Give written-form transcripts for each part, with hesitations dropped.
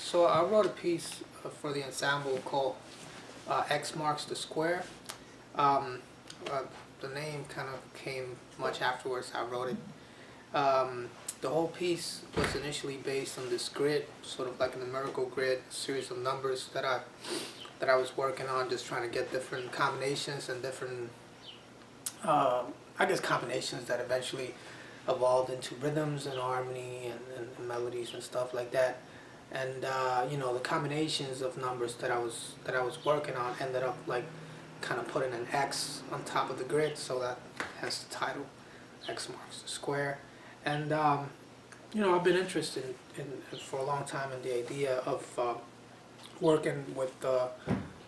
So I wrote a piece for the ensemble called X Marks the Square. Um, the name kind of came much afterwards I wrote it. The whole piece was initially based on this grid, sort of like a numerical grid, a series of numbers that I was working on, just trying to get different combinations and different, I guess, combinations that eventually evolved into rhythms and harmony and melodies and stuff like that. And you know, the combinations of numbers that I was working on ended up like kind of putting an X on top of the grid, so that has the title X Marks the Square. And you know, I've been interested in for a long time in the idea of working with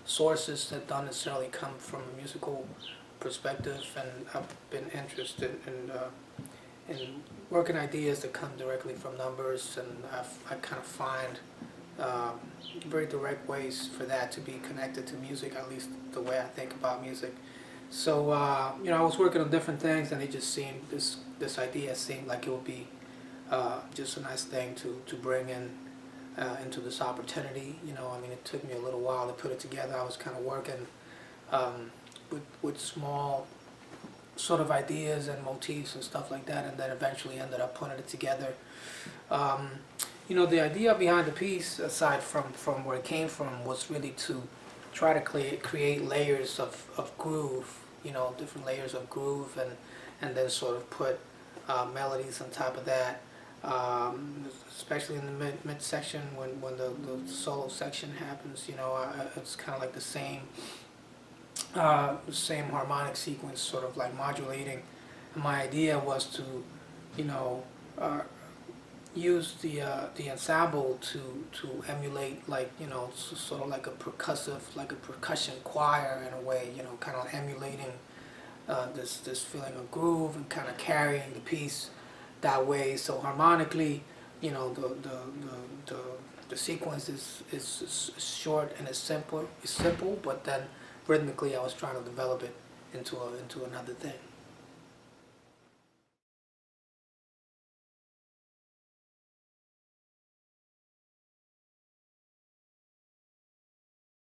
sources that don't necessarily come from a musical perspective, and I've been interested in working ideas that come directly from numbers, and I kind of find very direct ways for that to be connected to music, at least the way I think about music. So you know, I was working on different things, and it just seemed this idea seemed like it would be just a nice thing to bring in into this opportunity. You know, I mean, it took me a little while to put it together. I was kind of working with small sort of ideas and motifs and stuff like that, and then eventually ended up putting it together. You know, the idea behind the piece, aside from where it came from, was really to try to create layers of groove, you know, different layers of groove, and then sort of put melodies on top of that, especially in the mid section when the solo section happens. You know, it's kind of like the same harmonic sequence, sort of like modulating. And my idea was to, you know, use the ensemble to emulate, like, you know, sort of like a percussion choir in a way, you know, kind of emulating this feeling of groove and kind of carrying the piece that way. So harmonically, you know, the sequence is short and it's simple, but then rhythmically I was trying to develop it into another thing.